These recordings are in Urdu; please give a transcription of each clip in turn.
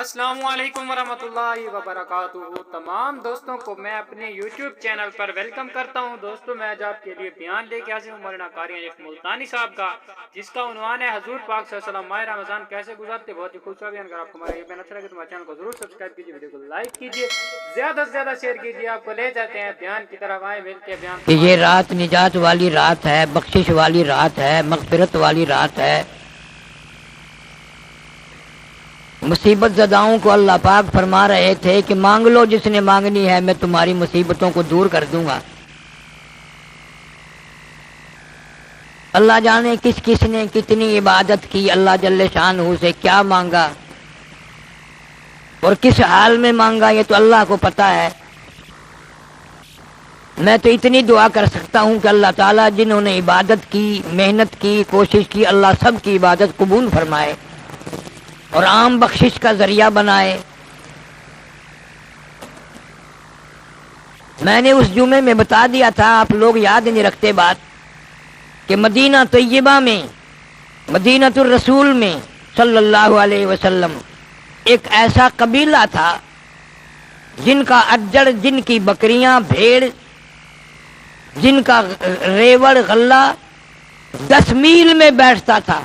السلام علیکم ورحمۃ اللہ وبرکاتہ۔ تمام دوستوں کو میں اپنے یوٹیوب چینل پر ویلکم کرتا ہوں۔ دوستوں میں آج آپ کے لیے بیان لے کے حاضر ہوں مولانا قاری حنیف ملتانی صاحب کا، جس کا عنوان ہے حضور پاک صلی اللہ علیہ وسلم ماہ رمضان کیسے گزارتے۔ بہت ہی خوبصورت بیان۔ اگر آپ کو ہمارا یہ بیان اچھا لگے تو ہمارے چینل کو ضرور سبسکرائب کیجیے، ویڈیو کو لائک کیجیے، زیادہ سے زیادہ شیئر کیجیے۔ آپ کو لے جاتے ہیں بیان کی طرف، آئے ملتے ہیں بیان۔ کہ یہ رات نجات والی رات ہے، بخشش والی رات ہے، مغفرت والی رات ہے۔ مصیبت زداؤں کو اللہ پاک فرما رہے تھے کہ مانگ لو جس نے مانگنی ہے، میں تمہاری مصیبتوں کو دور کر دوں گا۔ اللہ جانے کس کس نے کتنی عبادت کی، اللہ جل شانہ سے کیا مانگا اور کس حال میں مانگا، یہ تو اللہ کو پتہ ہے۔ میں تو اتنی دعا کر سکتا ہوں کہ اللہ تعالیٰ جنہوں نے عبادت کی، محنت کی، کوشش کی، اللہ سب کی عبادت قبول فرمائے اور عام بخشش کا ذریعہ بنائے۔ میں نے اس جمعے میں بتا دیا تھا، آپ لوگ یاد نہیں رکھتے بات، کہ مدینہ طیبہ میں، مدینہ الرسول میں صلی اللہ علیہ وسلم ایک ایسا قبیلہ تھا جن کا اجڑ، جن کی بکریاں، بھیڑ، جن کا ریوڑ غلہ 10 میل میں بیٹھتا تھا۔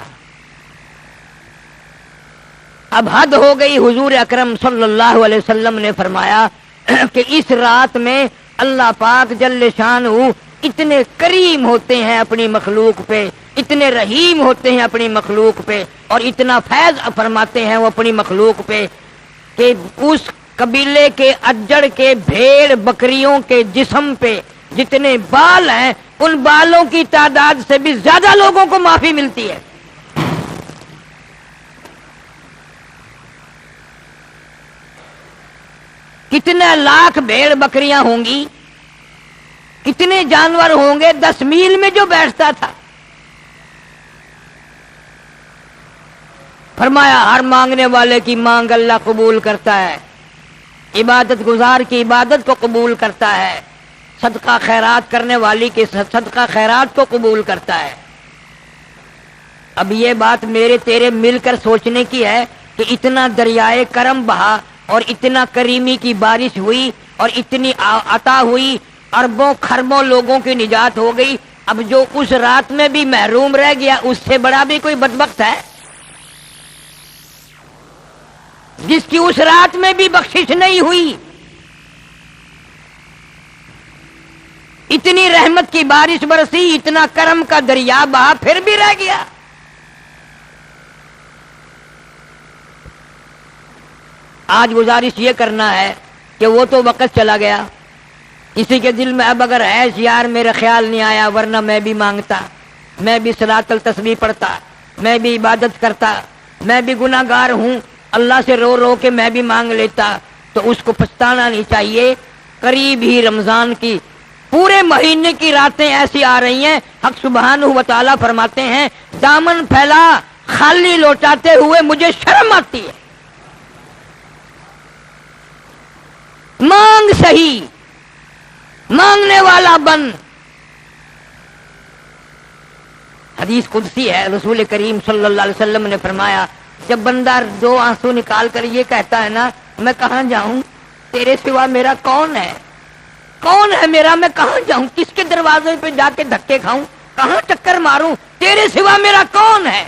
اب حد ہو گئی۔ حضور اکرم صلی اللہ علیہ وسلم نے فرمایا کہ اس رات میں اللہ پاک جل شانہ اتنے کریم ہوتے ہیں اپنی مخلوق پہ، اتنے رحیم ہوتے ہیں اپنی مخلوق پہ، اور اتنا فیض فرماتے ہیں وہ اپنی مخلوق پہ کہ اس قبیلے کے اجڑ کے، بھیڑ بکریوں کے جسم پہ جتنے بال ہیں، ان بالوں کی تعداد سے بھی زیادہ لوگوں کو معافی ملتی ہے۔ کتنے لاکھ بھیڑ بکریاں ہوں گی، کتنے جانور ہوں گے 10 میل میں جو بیٹھتا تھا۔ فرمایا ہر مانگنے والے کی مانگ اللہ قبول کرتا ہے، عبادت گزار کی عبادت کو قبول کرتا ہے، صدقہ خیرات کرنے والی کے صدقہ خیرات کو قبول کرتا ہے۔ اب یہ بات میرے تیرے مل کر سوچنے کی ہے کہ اتنا دریائے کرم بہا اور اتنا کریمی کی بارش ہوئی اور اتنی عطا ہوئی، اربوں خربوں لوگوں کی نجات ہو گئی۔ اب جو اس رات میں بھی محروم رہ گیا، اس سے بڑا بھی کوئی بدبخت ہے؟ جس کی اس رات میں بھی بخشش نہیں ہوئی، اتنی رحمت کی بارش برسی، اتنا کرم کا دریا بہا، پھر بھی رہ گیا۔ آج گزارش یہ کرنا ہے کہ وہ تو وقت چلا گیا، کسی کے دل میں اب اگر ہے یار میرا خیال نہیں آیا، ورنہ میں بھی مانگتا، میں بھی صلاۃ التسبیح پڑھتا، میں بھی عبادت کرتا، میں بھی گناہ گار ہوں، اللہ سے رو رو کے میں بھی مانگ لیتا، تو اس کو پچھتانا نہیں چاہیے۔ قریب ہی رمضان کی پورے مہینے کی راتیں ایسی آ رہی ہیں، حق سبحانہ و تعالیٰ فرماتے ہیں دامن پھیلا خالی لوٹاتے ہوئے مجھے شرم آتی ہے۔ مانگ صحیح، مانگنے والا بن۔ حدیث قدسی ہے، رسول کریم صلی اللہ علیہ وسلم نے فرمایا جب بندہ 2 آنسو نکال کر یہ کہتا ہے نا، میں کہاں جاؤں تیرے سوا، میرا کون ہے، کون ہے میرا، میں کہاں جاؤں، کس کے دروازے پہ جا کے دھکے کھاؤں، کہاں چکر ماروں، تیرے سوا میرا کون ہے۔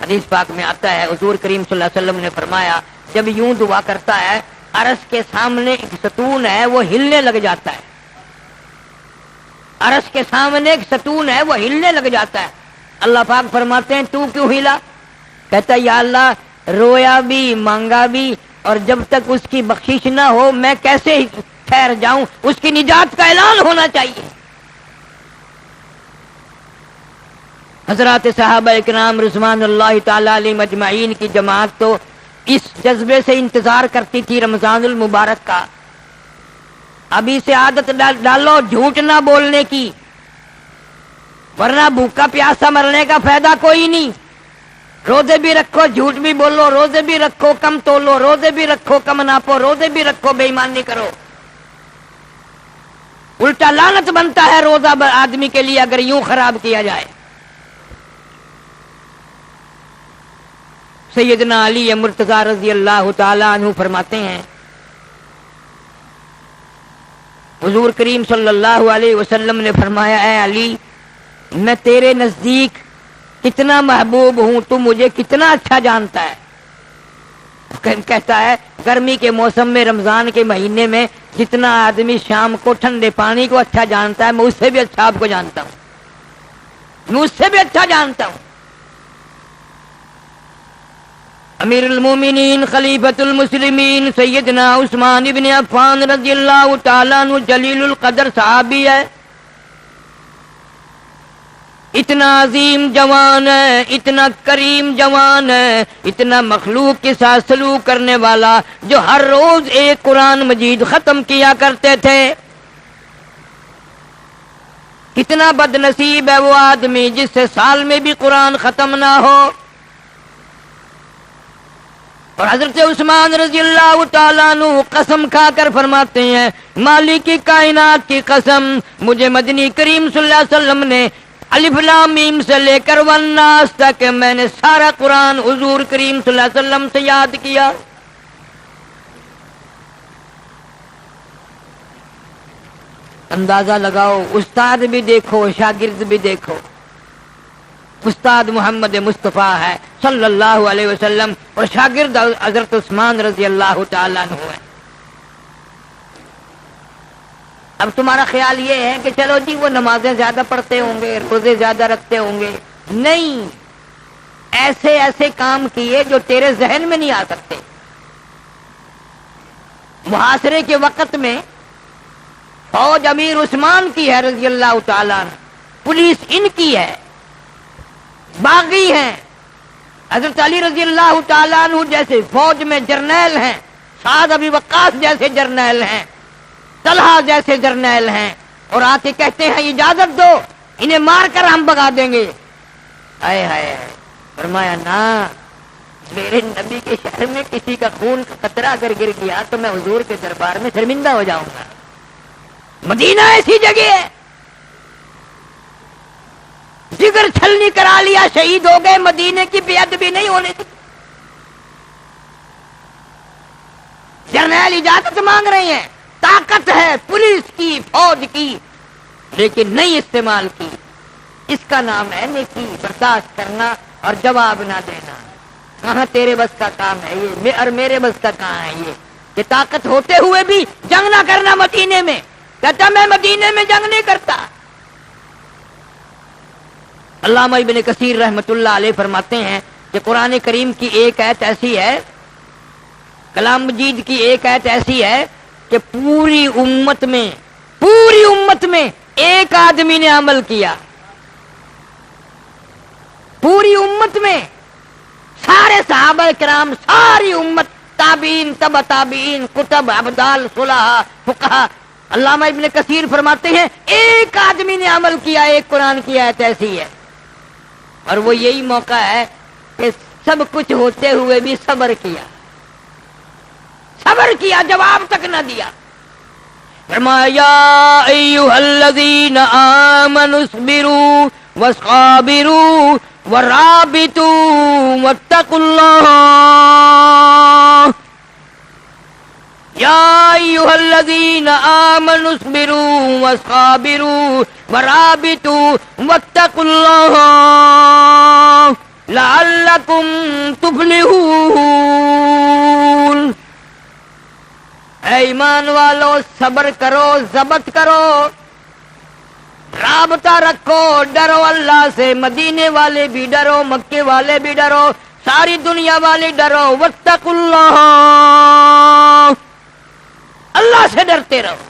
حدیث پاک میں آتا ہے حضور کریم صلی اللہ علیہ وسلم نے فرمایا جب یوں دعا کرتا ہے، عرش کے سامنے ایک ستون ہے وہ ہلنے لگ جاتا ہے، عرش کے سامنے ایک ستون ہے وہ ہلنے لگ جاتا ہے۔ اللہ پاک فرماتے ہیں تو کیوں ہلا؟ کہتا ہے یا اللہ رویا بھی، مانگا بھی، اور جب تک اس کی بخشش نہ ہو میں کیسے ٹھہر جاؤں، اس کی نجات کا اعلان ہونا چاہیے۔ حضرات صحابہ اکرام رضوان اللہ تعالی علیہم اجمعین کی جماعت تو اس جذبے سے انتظار کرتی تھی رمضان المبارک کا۔ ابھی سے عادت ڈالو جھوٹ نہ بولنے کی، ورنہ بھوکا پیاسا مرنے کا فائدہ کوئی نہیں۔ روزے بھی رکھو، جھوٹ بھی بولو، روزے بھی رکھو کم تولو، روزے بھی رکھو کم ناپو، روزے بھی رکھو بے ایمانی کرو۔ الٹا لعنت بنتا ہے روزہ آدمی کے لیے اگر یوں خراب کیا جائے۔ سیدنا علی مرتضی رضی اللہ تعالی عنہ فرماتے ہیں حضور کریم صلی اللہ علیہ وسلم نے فرمایا اے علی میں تیرے نزدیک کتنا محبوب ہوں تو مجھے کتنا اچھا جانتا ہے. کہتا ہے گرمی کے موسم میں رمضان کے مہینے میں جتنا آدمی شام کو ٹھنڈے پانی کو اچھا جانتا ہے میں اس سے بھی اچھا آپ کو جانتا ہوں, میں اس سے بھی اچھا جانتا ہوں. امیر المومنین خلیفۃ المسلمین سیدنا عثمان ابن عفان رضی اللہ تعالیٰ عنہ جلیل القدر صحابی ہے. اتنا عظیم جوان ہے, اتنا کریم جوان ہے, اتنا مخلوق کے ساتھ سلوک کرنے والا, جو ہر روز ایک قرآن مجید ختم کیا کرتے تھے. کتنا بد نصیب ہے وہ آدمی جس سے سال میں بھی قرآن ختم نہ ہو. اور حضرت عثمان رضی اللہ تعالیٰ عنہ قسم کھا کر فرماتے ہیں مالک کی کائنات کی قسم, مجھے مدنی کریم صلی اللہ علیہ وسلم نے الف لام میم سے لے کر والناس تک میں نے سارا قرآن حضور کریم صلی اللہ علیہ وسلم سے یاد کیا. اندازہ لگاؤ, استاد بھی دیکھو شاگرد بھی دیکھو. استاد محمد مصطفیٰ ہے صلی اللہ علیہ وسلم اور شاگرد حضرت عثمان رضی اللہ تعالیٰ عنہ ہے. اب تمہارا خیال یہ ہے کہ چلو جی وہ نمازیں زیادہ پڑھتے ہوں گے, روزے زیادہ رکھتے ہوں گے. نہیں, ایسے ایسے کام کیے جو تیرے ذہن میں نہیں آ سکتے. محاصرے کے وقت میں فوج امیر عثمان کی ہے رضی اللہ تعالیٰ عنہ, پولیس ان کی ہے, باغی ہیں. حضرت علی رضی اللہ تعالیٰ عنہ جیسے فوج میں جرنیل ہیں, سعد ابی وقاص جیسے جرنیل ہیں, طلحہ جیسے جرنیل ہیں, اور آ کے کہتے ہیں اجازت دو انہیں مار کر ہم بگا دیں گے. ہائے ہائے, فرمایا نہ, میرے نبی کے شہر میں کسی کا خون کا قطرہ اگر گر گیا تو میں حضور کے دربار میں شرمندہ ہو جاؤں گا. مدینہ ایسی جگہ ہے, جگر چھلنی کرا لیا شہید ہو گئے, مدینے کی بے ادبی نہیں ہونے دی. جرنیل اجازت مانگ رہے ہیں, طاقت ہے پولیس کی فوج کی, لیکن نہیں استعمال کی. اس کا نام ہے نیکی, برداشت کرنا اور جواب نہ دینا. کہاں تیرے بس کا کام ہے یہ, اور میرے بس کا کہاں ہے یہ کہ طاقت ہوتے ہوئے بھی جنگ نہ کرنا مدینے میں. کہتا میں مدینے میں جنگ نہیں کرتا. علامہ ابن کثیر رحمت اللہ علیہ فرماتے ہیں کہ قرآن کریم کی ایک آیت ایسی ہے, کلام مجید کی ایک آیت ایسی ہے کہ پوری امت میں ایک آدمی نے عمل کیا. پوری امت میں سارے صحابہ کرام, ساری امت, تابعین, تبع تابعین, کتب, ابدال, صلحاء, فقہاء. علامہ ابن کثیر فرماتے ہیں ایک آدمی نے عمل کیا, ایک قرآن کی آیت ایسی ہے. اور وہ یہی موقع ہے کہ سب کچھ ہوتے ہوئے بھی صبر کیا, جواب تک نہ دیا. فرمایا یا ایھا الذین آمنوا اصبروا وصابروا ورابطوا واتقوا اللہ. یا ایھا الذین آمنوا اصبروا وصابروا ورابطوا واتقوا اللہ لعلکم تفلحون. اے ایمان والو, صبر کرو, ضبط کرو, رابطہ رکھو, ڈرو اللہ سے. مدینے والے بھی ڈرو, مکے والے بھی ڈرو, ساری دنیا والے ڈرو. واتقوا اللہ, اللہ سے ڈرتے رہو.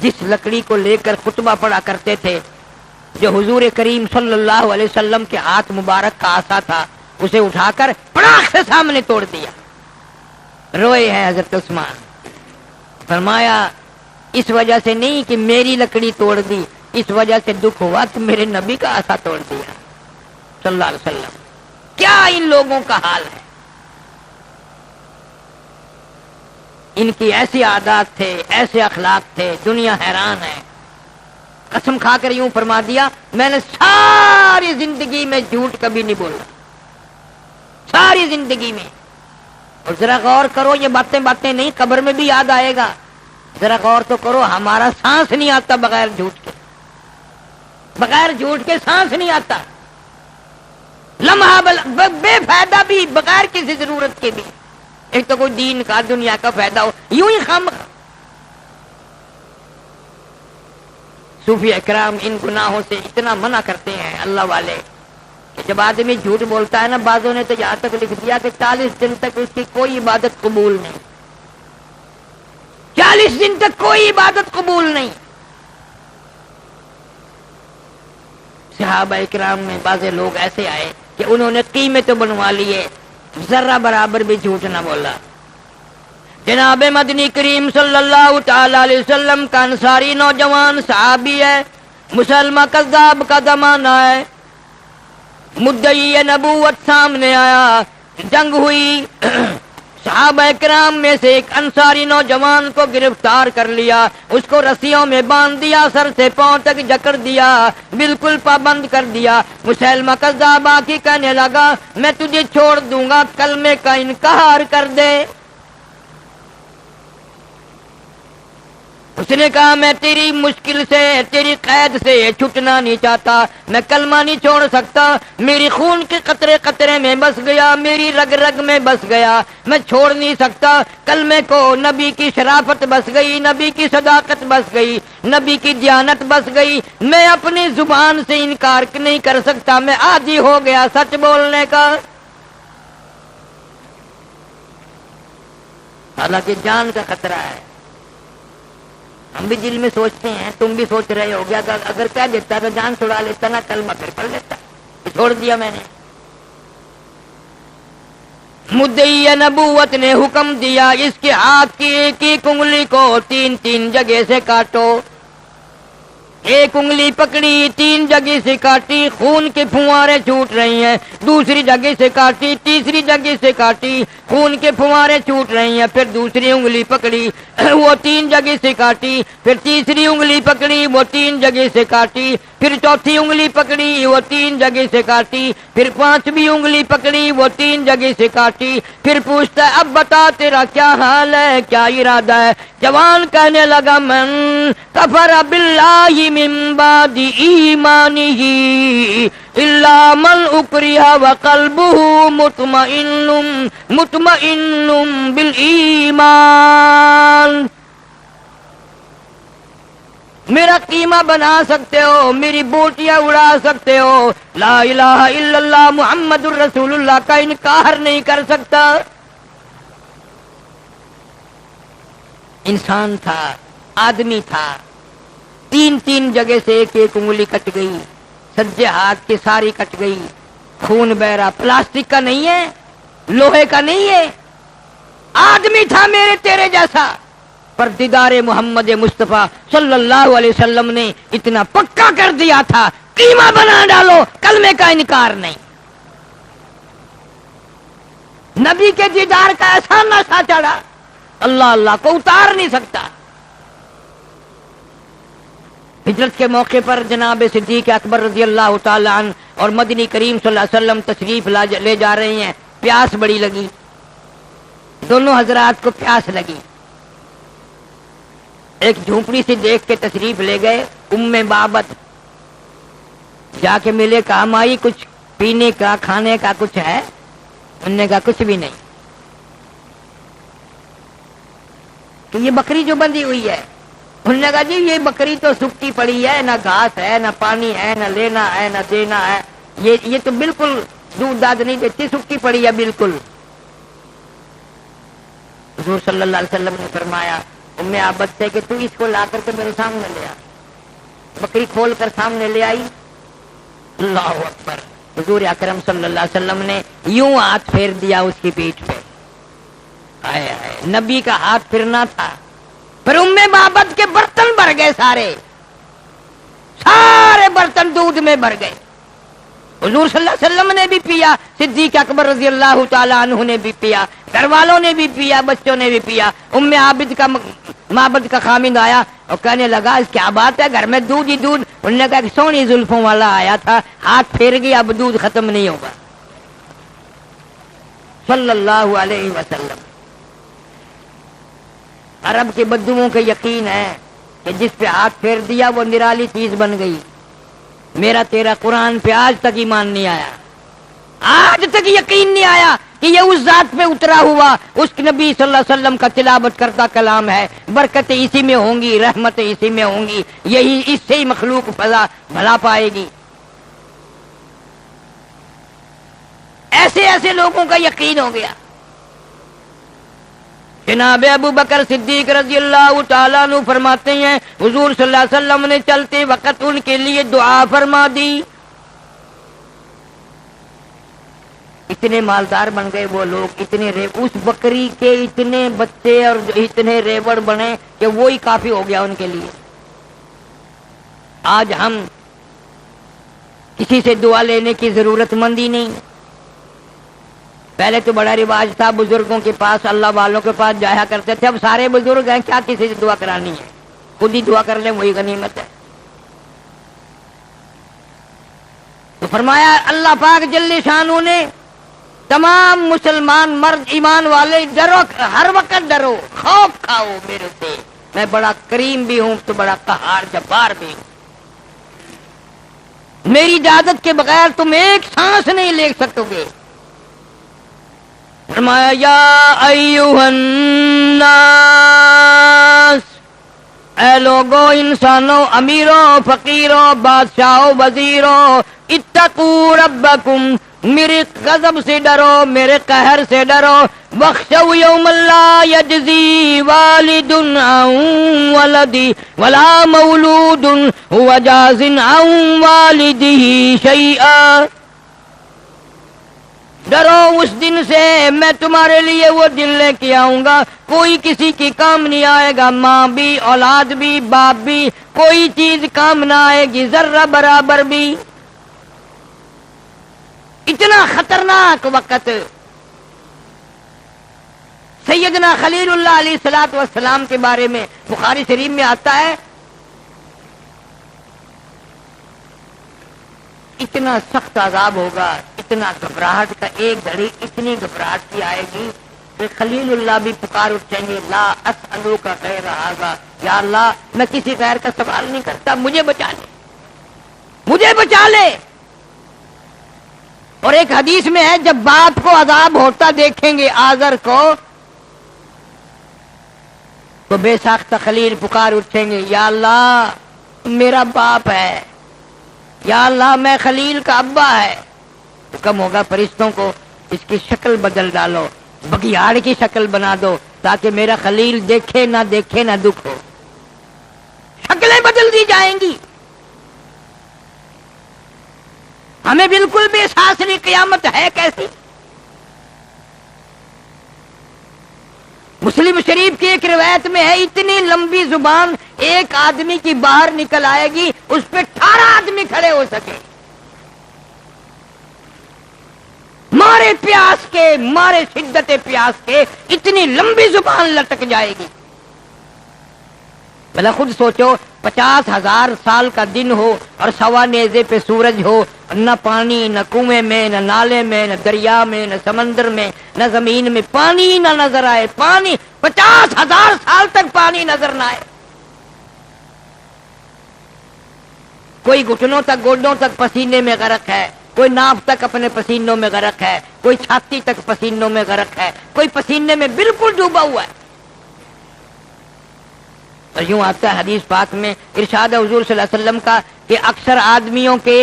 جس لکڑی کو لے کر خطبہ پڑھا کرتے تھے, جو حضور کریم صلی اللہ علیہ وسلم کے ہاتھ مبارک کا عصا تھا, اسے اٹھا کر پڑاخ سے سامنے توڑ دیا. روئے ہیں حضرت عثمان. فرمایا اس وجہ سے نہیں کہ میری لکڑی توڑ دی, اس وجہ سے دکھ ہوا کہ میرے نبی کا عصا توڑ دیا صلی اللہ علیہ وسلم. کیا ان لوگوں کا حال ہے. ان کی ایسی عادات تھے, ایسے اخلاق تھے, دنیا حیران ہے. قسم کھا کر یوں فرما دیا میں نے ساری زندگی میں جھوٹ کبھی نہیں بولا، ساری زندگی میں۔ اور ذرا غور کرو، یہ باتیں نہیں، قبر میں بھی یاد آئے گا۔ ذرا غور تو کرو، ہمارا سانس نہیں آتا بغیر جھوٹ کے، بغیر جھوٹ کے سانس نہیں آتا، لمحہ بے فائدہ بھی، بغیر کسی ضرورت کے بھی۔ ایک تو کوئی دین کا دنیا کا فائدہ ہو، یوں ہی خام۔ صوفی اکرام ان گناہوں سے اتنا منع کرتے ہیں اللہ والے کہ جب آدمی جھوٹ بولتا ہے نا، بعضوں نے تو یہاں تک لکھ دیا کہ 40 دن تک اس کی کوئی عبادت قبول نہیں، 40 دن تک کوئی عبادت قبول نہیں۔ صحابہ اکرام میں بعض لوگ ایسے آئے کہ انہوں نے قیمے تو بنوا لیے، ذرہ برابر بھی جھوٹ نہ بولا۔ جناب مدنی کریم صلی اللہ تعالی علیہ وسلم کا انصاری نوجوان صحابی ہے، مسلمہ کذاب کا زمانہ ہے، مدعی نبوت سامنے آیا، جنگ ہوئی، صحابہ کرام میں سے ایک انصاری نوجوان کو گرفتار کر لیا، اس کو رسیوں میں باندھ دیا، سر سے پاؤں تک جکڑ دیا، بالکل پابند کر دیا۔ مسلمہ کذاب آ کے کہنے لگا میں تجھے چھوڑ دوں گا، کلمے کا انکار کر دے۔ اس نے کہا میں تیری مشکل سے، تیری قید سے چھٹنا نہیں چاہتا، میں کلمہ نہیں چھوڑ سکتا، میری خون کے قطرے قطرے میں بس گیا، میری رگ رگ میں بس گیا، میں چھوڑ نہیں سکتا کلمے کو۔ نبی کی شرافت بس گئی، نبی کی صداقت بس گئی، نبی کی دیانت بس گئی، میں اپنی زبان سے انکار نہیں کر سکتا، میں عادی ہو گیا سچ بولنے کا۔ حالانکہ جان کا خطرہ ہے، ہم بھی دل میں سوچتے ہیں، تم بھی سوچ رہے ہو گیا اگر کہہ دیتا تو جان چھڑا لیتا نا، کلمہ پھر پڑھ لیتا، چھوڑ دیا میں نے۔ مدعی نبوت نے حکم دیا اس کے ہاتھ کی ایک ایک انگلی کو 3 جگہ سے کاٹو۔ ایک انگلی پکڑی، 3 جگہ سے کاٹی، خون کے پھوارے چھوٹ رہی ہیں، دوسری جگہ سے کاٹی، تیسری جگہ سے کاٹی، خون کے پھوارے چھوٹ رہی ہیں، پھر دوسری انگلی پکڑی، وہ 3 جگہ سے کاٹی، پھر تیسری انگلی پکڑی، وہ 3 جگہ سے کاٹی، پھر چوتھی انگلی پکڑی، وہ 3 جگہ سے کاٹی، پھر 5ویں انگلی پکڑی، وہ 3 جگہ سے کاٹی، پھر پوچھتا ہے اب بتا تیرا کیا حال ہے، کیا ارادہ ہے؟ جوان کہنے لگا من کفر باللہ من بعد ایمانہ الا من اکرہ وقلبہ مطمئن بالایمان۔ میرا قیمہ بنا سکتے ہو، میری بوٹیاں اڑا سکتے ہو، لا الہ الا اللہ محمد الرسول اللہ کا انکار نہیں کر سکتا۔ انسان تھا، آدمی تھا، 3 جگہ سے ایک ایک انگلی کٹ گئی، سجے ہاتھ کی ساری کٹ گئی، خون بہ رہا، پلاسٹک کا نہیں ہے، لوہے کا نہیں ہے، آدمی تھا میرے تیرے جیسا۔ پر دیدار محمد مصطفیٰ صلی اللہ علیہ وسلم نے اتنا پکا کر دیا تھا قیمہ بنا ڈالو، کلمے کا انکار نہیں۔ نبی کے دیدار کا ایسا نشہ چڑھا اللہ اللہ کو اتار نہیں سکتا۔ ہجرت کے موقع پر جناب صدیق اکبر رضی اللہ تعالی عنہ اور مدنی کریم صلی اللہ علیہ وسلم تشریف لے جا رہے ہیں، پیاس بڑی لگی، دونوں حضرات کو پیاس لگی، ایک جھونپڑی سے دیکھ کے تشریف لے گئے۔ ام بابت جا کے ملے، کہا مائی کچھ پینے کا کھانے کا کچھ ہے؟ انہوں نے کہا کچھ بھی نہیں۔ کہ یہ بکری جو بندھی ہوئی ہے، انہوں نے کہا جی یہ بکری تو سکتی پڑی ہے، نہ گھاس ہے، نہ پانی ہے، نہ لینا ہے، نہ دینا ہے، یہ تو بالکل دودھ داد نہیں دیتی، سکتی پڑی ہے بالکل۔ حضور صلی اللہ علیہ وسلم نے فرمایا ام عابد سے کہ تو اس کو لا کر کے میرے سامنے لے آ۔ بکری کھول کر سامنے لے آئی، اللہ اکبر، حضور اکرم صلی اللہ علیہ وسلم نے یوں ہاتھ پھیر دیا اس کی پیٹھ پہ۔ آئے آئے، نبی کا ہاتھ پھرنا تھا، پھر ام بابت کے برتن بھر گئے، سارے برتن دودھ میں بھر گئے۔ حضور صلی اللہ علیہ وسلم نے بھی پیا، صدیق اکبر رضی اللہ تعالی عنہ نے بھی پیا، گھر والوں نے بھی پیا، بچوں نے بھی پیا۔ ام عابد کا معبد کا خامند آیا اور کہنے لگا اس کیا بات ہے، گھر میں دودھ ہی دودھ۔ انہوں نے کہا کہ سونی زلفوں والا آیا تھا، ہاتھ پھیر گیا، اب دودھ ختم نہیں ہوگا۔ صلی اللہ علیہ وسلم۔ عرب کے بدوؤں کا یقین ہے کہ جس پہ ہاتھ پھیر دیا وہ نرالی چیز بن گئی۔ میرا تیرا قرآن پہ آج تک ایمان نہیں آیا، آج تک یقین نہیں آیا کہ یہ اس ذات پہ اترا ہوا اس نبی صلی اللہ علیہ وسلم کا تلاوت کرتا کلام ہے۔ برکتیں اسی میں ہوں گی، رحمتیں اسی میں ہوں گی، یہی اس سے ہی مخلوق بھلا پائے گی۔ ایسے ایسے لوگوں کا یقین ہو گیا۔ جناب ابو بکر صدیق رضی اللہ تعالیٰ عنہ فرماتے ہیں حضور صلی اللہ علیہ وسلم نے چلتے وقت ان کے لیے دعا فرما دی۔ اتنے مالدار بن گئے وہ لوگ، اس بکری کے اتنے بچے اور اتنے ریوڑ بنے کہ وہی کافی ہو گیا ان کے لیے۔ آج ہم کسی سے دعا لینے کی ضرورت مند ہی نہیں۔ پہلے تو بڑا رواج تھا، بزرگوں کے پاس، اللہ والوں کے پاس جایا کرتے تھے۔ اب سارے بزرگ ہیں، کیا کسی سے دعا کرانی ہے، خود ہی دعا کر لیں وہی غنیمت ہے۔ تو فرمایا اللہ پاک جل شانہ نے تمام مسلمان مرد ایمان والے ڈرو، ہر وقت ڈرو، خوف کھاؤ میرے سے، میں بڑا کریم بھی ہوں تو بڑا قہار جبار بھی ہوں، میری اجازت کے بغیر تم ایک سانس نہیں لے سکو گے۔ فرمایا یا ایھا الناس، اے لوگو، انسانوں، امیروں، فقیروں، بادشاہوں، وزیروں، اتقوا ربکم، میرے غضب سے ڈرو، میرے قہر سے ڈرو۔ واخشوا یوما لا یجزی والد عن ولدہ ولا مولود هو جاز عن والدہ شیئا۔ ڈرو اس دن سے، میں تمہارے لیے وہ دن لے کے آؤں گا، کوئی کسی کی کام نہیں آئے گا، ماں بھی، اولاد بھی، باپ بھی، کوئی چیز کام نہ آئے گی، ذرہ برابر بھی۔ اتنا خطرناک وقت۔ سیدنا خلیل اللہ علیہ الصلوۃ والسلام کے بارے میں بخاری شریف میں آتا ہے، اتنا سخت عذاب ہوگا، اتنا گھبراہٹ کا، ایک گھڑی اتنی گھبراہٹ کی آئے گی کہ خلیل اللہ بھی پکار اٹھیں گے، لا اسألوک غیر ھذا، یا اللہ میں کسی غیر کا سوال نہیں کرتا، مجھے بچا لے، مجھے بچا لے۔ اور ایک حدیث میں ہے جب باپ کو عذاب ہوتا دیکھیں گے آزر کو تو بے ساختہ خلیل پکار اٹھیں گے، یا اللہ میرا باپ ہے، یا اللہ میں خلیل کا ابا ہے۔ حکم ہوگا فرشتوں کو اس کی شکل بدل ڈالو، بگیاڑ کی شکل بنا دو تاکہ میرا خلیل دیکھے نہ دکھ ہو۔ شکلیں بدل دی جائیں گی، ہمیں بالکل بھی احساس نہیں قیامت ہے کیسی۔ مسلم شریف کی ایک روایت میں ہے اتنی لمبی زبان ایک آدمی کی باہر نکل آئے گی، اس پہ 18 آدمی کھڑے ہو سکے، مارے پیاس کے، مارے شدت پیاس کے، اتنی لمبی زبان لٹک جائے گی۔ بھلا خود سوچو 50,000 سال کا دن ہو اور سوا نیزے پہ سورج ہو، نہ پانی، نہ کنویں میں، نہ نالے میں، نہ دریا میں، نہ سمندر میں، نہ زمین میں پانی نہ نظر آئے، پانی 50,000 سال تک پانی نظر نہ آئے، کوئی گھٹنوں تک، گوڈوں تک پسینے میں غرق ہے، کوئی ناف تک اپنے پسینوں میں غرق ہے، کوئی چھاتی تک پسینوں میں غرق ہے، کوئی پسینے میں بالکل ڈوبا ہوا ہے۔ اور یوں آتا ہے حدیث پاک میں، ارشاد حضور صلی اللہ علیہ وسلم کا کہ اکثر آدمیوں کے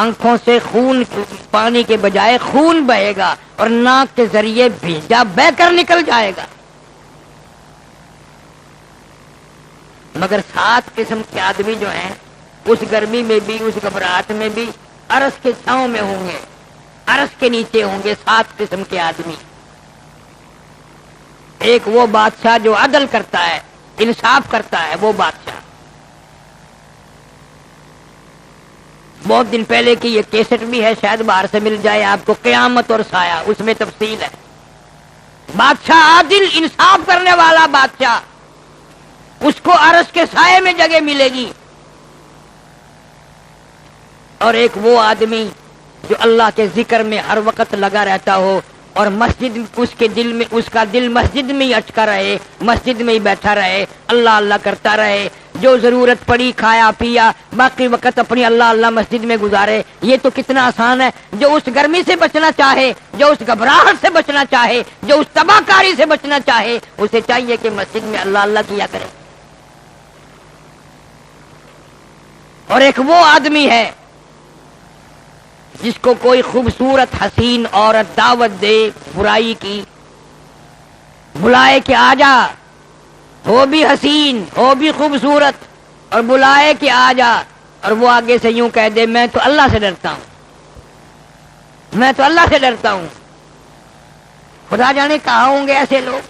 آنکھوں سے خون، پانی کے بجائے خون بہے گا اور ناک کے ذریعے بھیجا بہ کر نکل جائے گا، مگر 7 قسم کے آدمی جو ہیں اس گرمی میں بھی، اس گھبراہٹ میں بھی عرش کے چھاؤں میں ہوں گے، عرش کے نیچے ہوں گے 7 قسم کے آدمی۔ ایک وہ بادشاہ جو عدل کرتا ہے، انصاف کرتا ہے، وہ بادشاہ۔ بہت دن پہلے کی یہ کیسٹ بھی ہے، شاید باہر سے مل جائے آپ کو، قیامت اور سایہ، اس میں تفصیل ہے۔ بادشاہ عادل، انصاف کرنے والا بادشاہ، اس کو عرش کے سائے میں جگہ ملے گی. اور ایک وہ آدمی جو اللہ کے ذکر میں ہر وقت لگا رہتا ہو اور مسجد اس کے دل میں اس کا دل مسجد میں ہی اٹکا رہے, مسجد میں ہی بیٹھا رہے, اللہ اللہ کرتا رہے, جو ضرورت پڑی کھایا پیا, باقی وقت اپنی اللہ اللہ مسجد میں گزارے. یہ تو کتنا آسان ہے. جو اس گرمی سے بچنا چاہے, جو اس گھبراہٹ سے بچنا چاہے, جو اس تباہ کاری سے بچنا چاہے, اسے چاہیے کہ مسجد میں اللہ اللہ کیا کرے. اور ایک وہ آدمی ہے جس کو کوئی خوبصورت حسین عورت دعوت دے برائی کی, بلائے کہ آ جا, ہو بھی حسین ہو بھی خوبصورت, اور بلائے کہ آ جا, اور وہ آگے سے یوں کہہ دے میں تو اللہ سے ڈرتا ہوں, میں تو اللہ سے ڈرتا ہوں. خدا جانے کہاں ہوں گے ایسے لوگ.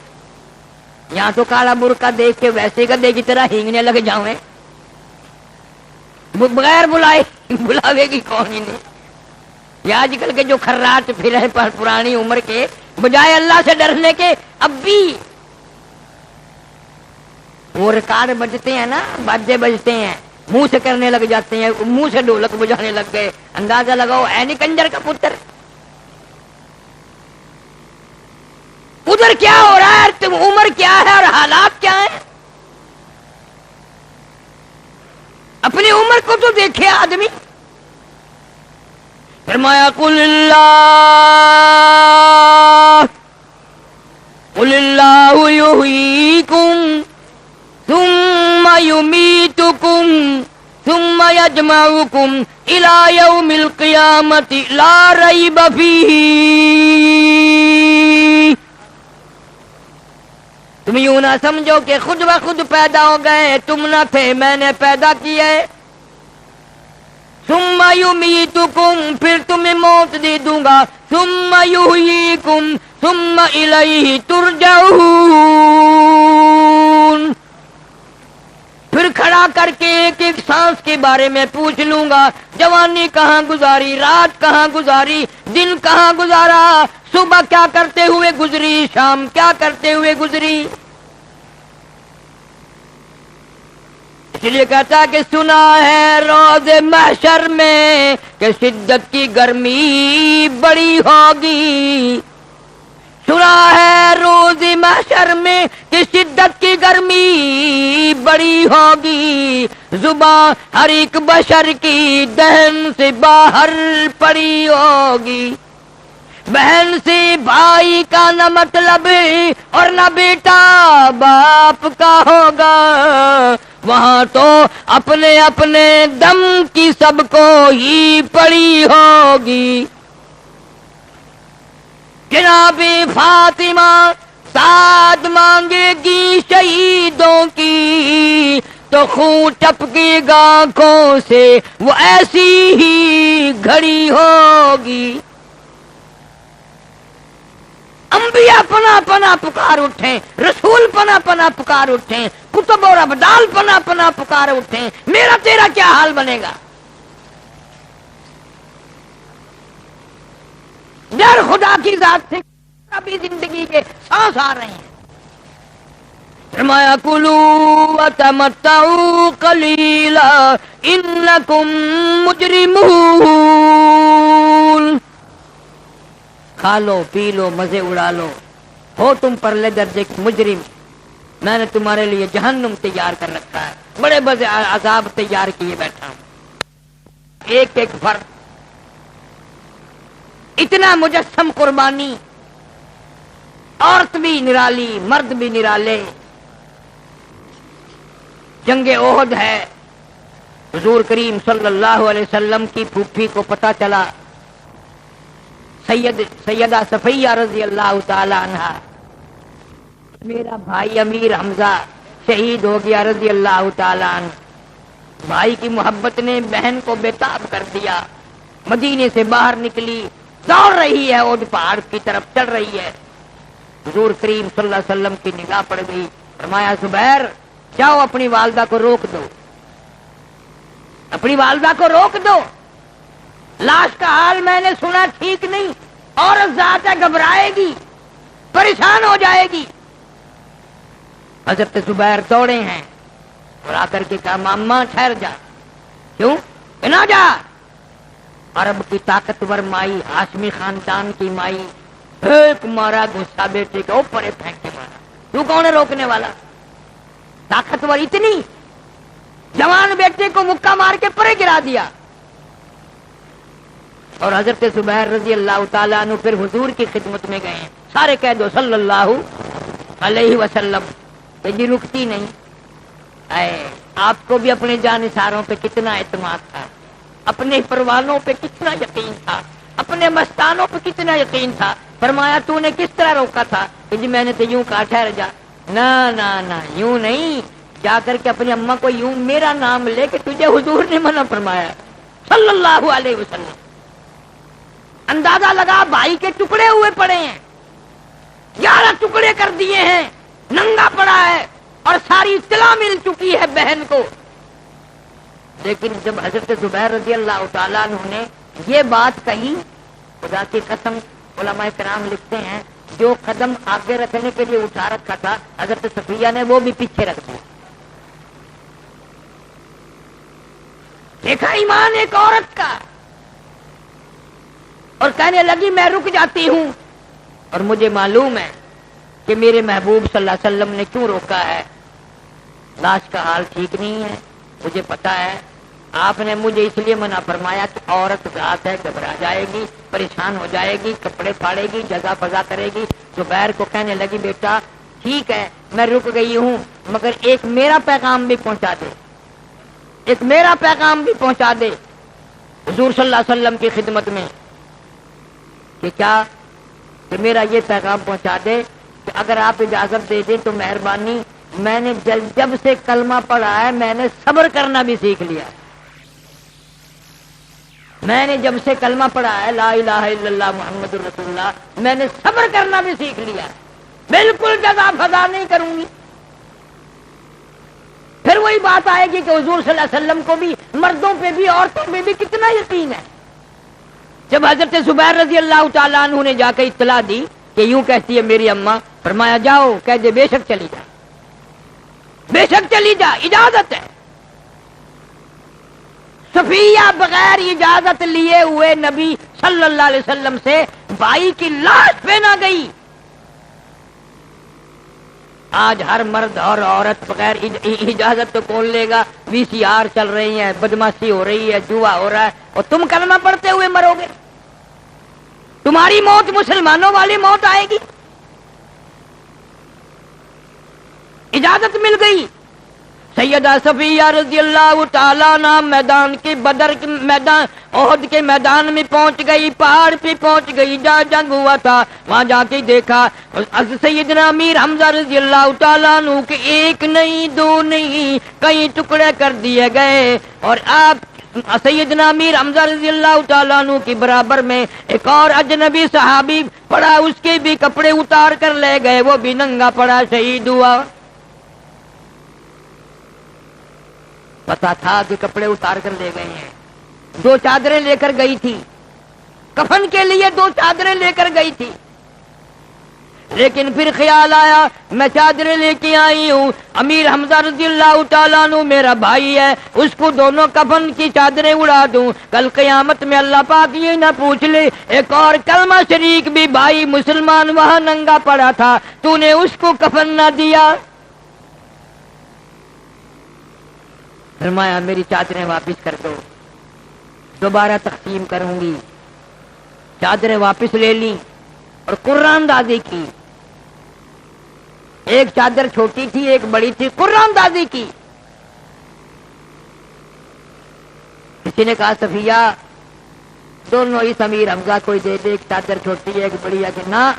یہاں تو کالا برقع دیکھ کے ویسے کا دے کی طرح ہینگنے لگ جاؤں, بغیر بلائے بلاوے گی کون ہی نہیں. یہ آج کل کے جو خراٹ پھر ہے پرانی عمر کے, بجائے اللہ سے ڈرنے کے اب بھی وہ ریکارڈ بجتے ہیں نا, باجے بجتے ہیں, منہ سے کرنے لگ جاتے ہیں, منہ سے ڈھولک بجانے لگ گئے. اندازہ لگاؤ اے نہیں کنجر کا پتر, ادھر کیا ہو رہا ہے, تم عمر کیا ہے اور حالات کیا ہیں. اپنی عمر کو تو دیکھے آدمی. فرمایا قل اللہ یحییکم ثم یمیتکم ثم یجمعکم الی یوم القیامۃ لا ریب فیہ. تم یوں نہ سمجھو کہ خود بخود پیدا ہو گئے, تم نہ تھے, میں نے پیدا کیے. ثم یمیتکم, پھر تمہیں موت دے دوں گا. ثم یحییکم ثم الیہ ترجعون, پھر کھڑا کر کے ایک ایک سانس کے بارے میں پوچھ لوں گا. جوانی کہاں گزاری, رات کہاں گزاری, دن کہاں گزارا, صبح کیا کرتے ہوئے گزری, شام کیا کرتے ہوئے گزری. اس لیے کہتا کہ سنا ہے روز محشر میں کہ شدت کی گرمی بڑی ہوگی. سنا ہے روز محشر میں کہ شدت کی گرمی بڑی ہوگی. زبان ہر ایک بشر کی دہن سے باہر پڑی ہوگی. بہن سے بھائی کا نہ مطلب اور نہ بیٹا باپ کا ہوگا. وہاں تو اپنے اپنے دم کی سب کو ہی پڑی ہوگی. جناب فاطمہ ساتھ مانگے گی شہیدوں کی, تو خون ٹپکے گا آنکھوں سے, وہ ایسی ہی گھڑی ہوگی. انبیاء پنا پنا پکار اٹھیں, رسول پنا پنا پکار اٹھیں, کتب اور ابدال پنا پنا پکار اٹھیں, میرا تیرا کیا حال بنے گا. ڈر خدا کی ذات سے ابھی زندگی کے سانس آ رہے ہیں. فرمایا کلوا وتمتعوا قلیلا انکم مجرمون, کھا لو پی لو مزے اڑا لو, ہو تم پرلے درجے کے مجرم. میں نے تمہارے لیے جہنم تیار کر رکھا ہے, بڑے بڑے عذاب تیار کیے بیٹھا ہوں. ایک ایک فرد اتنا مجسم قربانی, عورت بھی نرالی مرد بھی نرالے. جنگ احد ہے, حضور کریم صلی اللہ علیہ وسلم کی پھوپھی کو پتہ چلا, سیدہ صفیہ رضی اللہ تعالی عنہا, میرا بھائی امیر حمزہ شہید ہو گیا رضی اللہ تعالی عنہ. بھائی کی محبت نے بہن کو بےتاب کر دیا. مدینے سے باہر نکلی, دوڑ رہی ہے, اونٹ پہاڑ کی طرف چڑھ رہی ہے. حضور کریم صلی اللہ علیہ وسلم کی نگاہ پڑ گئی. فرمایا زبیر جاؤ اپنی والدہ کو روک دو, اپنی والدہ کو روک دو. لاش کا حال میں نے سنا ٹھیک نہیں, عورت ذات ہے, گھبرائے گی, پریشان ہو جائے گی. حضرت زبیر دوڑے ہیں, اور آ کر کے کہا ماما ٹھہر جا. کیوں؟ نہ جا. عرب کی طاقتور مائی، ہاشمی خاندان کی مائی، ایک مارا غصہ بیٹے کے اوپر پھینک کے مارا. تو کون ہے روکنے والا؟ طاقتور اتنی، جوان بیٹے کو مکہ مار کے پرے گرا دیا. اور حضرت زبیر رضی اللہ تعالیٰ عنہ پھر حضور کی خدمت میں گئے. سارے کہہ دو صلی اللہ علیہ وسلم. کہ جی رکتی نہیں. اے آپ کو بھی اپنے جانثاروں پہ کتنا اعتماد تھا، اپنے پروانوں پہ کتنا یقین تھا، اپنے مستانوں پہ کتنا یقین تھا. فرمایا تو نے کس طرح روکا تھا؟ کہ جی میں نے تو یوں کہا ٹھہر جا. نہ نہ نہ یوں نہیں، جا کر کے اپنی اماں کو یوں میرا نام لے کہ تجھے حضور نے منع فرمایا صلی اللہ علیہ وسلم. اندازہ لگا بھائی کے ٹکڑے ہوئے پڑے ہیں، 11 ٹکڑے کر دیے ہیں، ننگا پڑا ہے اور ساری اطلاع مل چکی ہے بہن کو. لیکن جب حضرت زبیر رضی اللہ تعالیٰ عنہ نے یہ بات کہی، خدا کی قسم علماء کرام لکھتے ہیں جو قدم آگے رکھنے کے لیے اٹھا رکھا تھا حضرت صفیہ نے وہ بھی پیچھے رکھ دیا. دیکھا ایمان ایک عورت کا، اور کہنے لگی میں رک جاتی ہوں اور مجھے معلوم ہے کہ میرے محبوب صلی اللہ علیہ وسلم نے کیوں روکا ہے. لاش کا حال ٹھیک نہیں ہے، مجھے پتا ہے. آپ نے مجھے اس لیے منع فرمایا کہ عورت ذات ہے، گھبرا جائے گی، پریشان ہو جائے گی، کپڑے پھاڑے گی، جزا فضا کرے گی. زبیر کو کہنے لگی بیٹا ٹھیک ہے میں رک گئی ہوں، مگر ایک میرا پیغام بھی پہنچا دے، ایک میرا پیغام بھی پہنچا دے حضور صلی اللہ علیہ وسلم کی خدمت میں. کہ کیا؟ کہ میرا یہ پیغام پہنچا دے کہ اگر آپ اجازت دے دیں تو مہربانی، میں نے جب سے کلمہ پڑھا ہے میں نے صبر کرنا بھی سیکھ لیا. میں نے جب سے کلمہ پڑھا ہے لا الہ الا اللہ محمد رسول اللہ، میں نے صبر کرنا بھی سیکھ لیا، بالکل جزا فضا نہیں کروں گی. پھر وہی بات آئے گی کہ حضور صلی اللہ علیہ وسلم کو بھی مردوں پہ بھی عورتوں پہ بھی کتنا یقین ہے. جب حضرت زبیر رضی اللہ تعالیٰ عنہ نے جا کے اطلاع دی کہ یوں کہتی ہے میری اماں، فرمایا جاؤ کہہ دے بے شک چلی جا، بے شک چلی جا، اجازت ہے. صفیہ بغیر اجازت لیے ہوئے نبی صلی اللہ علیہ وسلم سے بھائی کی لاش پہ نہ گئی. آج ہر مرد اور عورت بغیر اجازت تو کون لے گا؟ VCR چل رہی ہیں، بدماشی ہو رہی ہے، جوا ہو رہا ہے، اور تم کلمہ پڑھتے ہوئے مرو گے. تمہاری موت مسلمانوں والی موت آئے گی. اجازت مل گئی. سیدہ صفیہ رضی اللہ تعالیٰ عنہ میدان کے بدر کے میدان احد کے میدان میں پہنچ گئی، پہاڑ پہ پہنچ گئی جہاں جنگ ہوا تھا. وہاں جا کے دیکھا سیدنا امیر حمزہ رضی اللہ تعالیٰ عنہ کے ایک نہیں دو نہیں کئی ٹکڑے کر دیے گئے، اور آپ سیدنا امیر حمزہ رضی اللہ تعالیٰ عنہ کی برابر میں ایک اور اجنبی صحابی پڑا، اس کے بھی کپڑے اتار کر لے گئے، وہ بھی ننگا پڑا شہید ہوا. پتا تھا کہ کپڑے اتار کر لے گئے ہیں. 2 چادریں لے کر گئی تھی، کفن کے لیے 2 چادریں لے کر گئی تھی. لیکن پھر خیال آیا میں چادریں لے کے آئی ہوں، امیر حمزہ رضی اللہ تعالیٰ عنہ میرا بھائی ہے، اس کو دونوں کفن کی چادریں اڑا دوں، کل قیامت میں اللہ پاک یہ نہ پوچھ لے ایک اور کلمہ شریک بھی بھائی مسلمان وہاں ننگا پڑا تھا، تو نے اس کو کفن نہ دیا. فرمایا میری چادریں واپس کر دو، دوبارہ تقسیم کروں گی. چادریں واپس لے لی اور قرآن اندازی کی. ایک چادر چھوٹی تھی ایک بڑی تھی، قرآن اندازی کی. کسی نے کہا صفیہ دونوں اس امیر حمزہ کو دے دے، ایک چادر چھوٹی ہے ایک بڑی ہے. کہ نہ،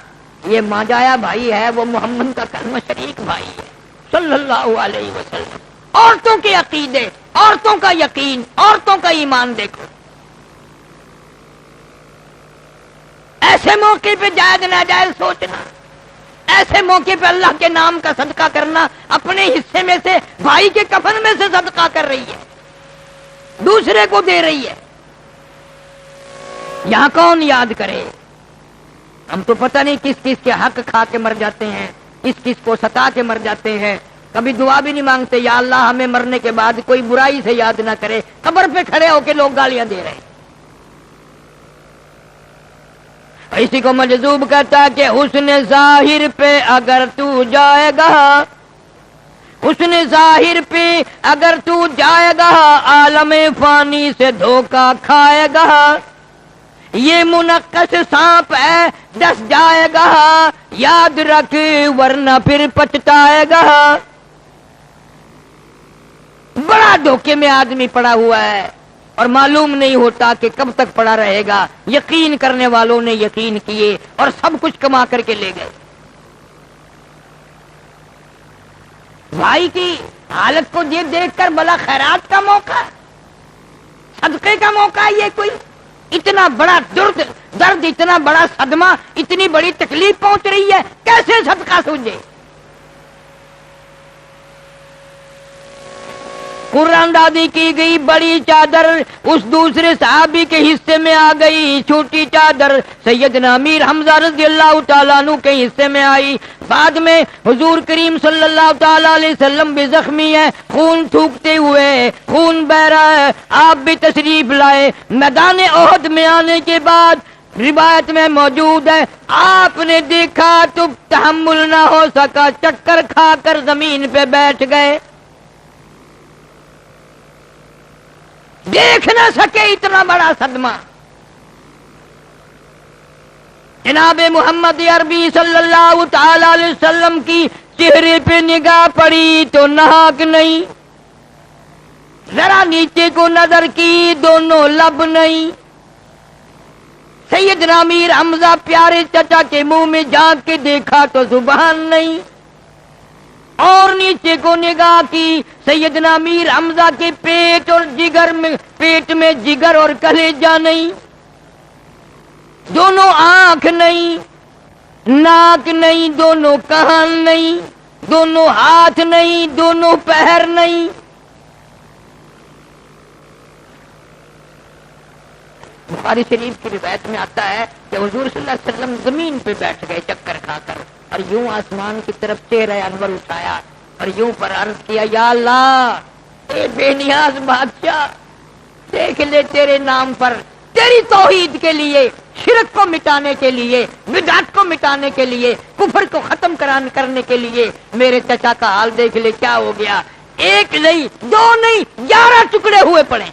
یہ ماجایا بھائی ہے، وہ محمد کا کلمہ شریک بھائی ہے صلی اللہ علیہ وسلم. عورتوں کے عقیدے، عورتوں کا یقین، عورتوں کا ایمان دیکھو. ایسے موقع پہ جائز ناجائز سوچنا، ایسے موقع پہ اللہ کے نام کا صدقہ کرنا، اپنے حصے میں سے بھائی کے کفن میں سے صدقہ کر رہی ہے، دوسرے کو دے رہی ہے. یہاں کون یاد کرے؟ ہم تو پتہ نہیں کس کس کے حق کھا کے مر جاتے ہیں، کس کس کو ستا کے مر جاتے ہیں. کبھی دعا بھی نہیں مانگتے یا اللہ ہمیں مرنے کے بعد کوئی برائی سے یاد نہ کرے، قبر پہ کھڑے ہو کے لوگ گالیاں دے رہے ہیں۔ اسی کو مجذوب کہتا ہے کہ حسن ظاہر پہ اگر تو جائے گا، حسن ظاہر پہ اگر تو جائے گا، عالم فانی سے دھوکہ کھائے گا، یہ منقش سانپ ہے ڈس جائے گا، یاد رکھ ورنہ پھر پچھتائے گا۔ بڑا دھوکے میں آدمی پڑا ہوا ہے اور معلوم نہیں ہوتا کہ کب تک پڑا رہے گا۔ یقین کرنے والوں نے یقین کیے اور سب کچھ کما کر کے لے گئے۔ بھائی کی حالت کو دیکھ کر بلا خیرات کا موقع، صدقے کا موقع، یہ کوئی اتنا بڑا درد، اتنا بڑا صدمہ، اتنی بڑی تکلیف پہنچ رہی ہے، کیسے صدقہ سوچے؟ قرآن دادی کی گئی بڑی چادر اس دوسرے صحابی کے حصے میں آ گئی، چھوٹی چادر سیدنا امیر حمزہ رضی اللہ تعالیٰ عنہ کے حصے میں آئی۔ بعد میں حضور کریم صلی اللہ تعالیٰ علیہ وسلم بھی زخمی ہے، خون تھوکتے ہوئے، خون بہ رہا ہے، آپ بھی تشریف لائے۔ میدان احد میں آنے کے بعد روایت میں موجود ہے آپ نے دیکھا تو تحمل نہ ہو سکا، چکر کھا کر زمین پہ بیٹھ گئے، دیکھ نہ سکے اتنا بڑا صدمہ۔ جناب محمد عربی صلی اللہ تعالی علیہ وسلم کی چہرے پہ نگاہ پڑی تو ناک نہیں، ذرا نیچے کو نظر کی دونوں لب نہیں۔ سیدنا امیر حمزہ پیارے چچا کے منہ میں جھانک کے دیکھا تو زبان نہیں، اور نیچے کو نگاہ کی سیدنا امیر حمزہ کے پیٹ اور جگر میں، پیٹ میں جگر اور کلیجہ نہیں، دونوں آنکھ نہیں، ناک نہیں، دونوں کان نہیں، دونوں ہاتھ نہیں، دونوں پیر نہیں۔ بخاری شریف کی روایت میں آتا ہے کہ حضور صلی اللہ علیہ وسلم زمین پہ بیٹھ گئے چکر کھا کر، اور یوں آسمان کی طرف چہرہ انور اٹھایا اور یوں پر عرض کیا، یا اللہ اے بے نیاز بادشاہ، دیکھ لے تیرے نام پر، تیری توحید کے لیے، شرک کو مٹانے کے لیے، بدعت کو مٹانے کے لیے، کفر کو ختم کرنے کے لیے میرے چچا کا حال دیکھ لے کیا ہو گیا۔ ایک نہیں، دو نہیں، 11 ٹکڑے ہوئے پڑے،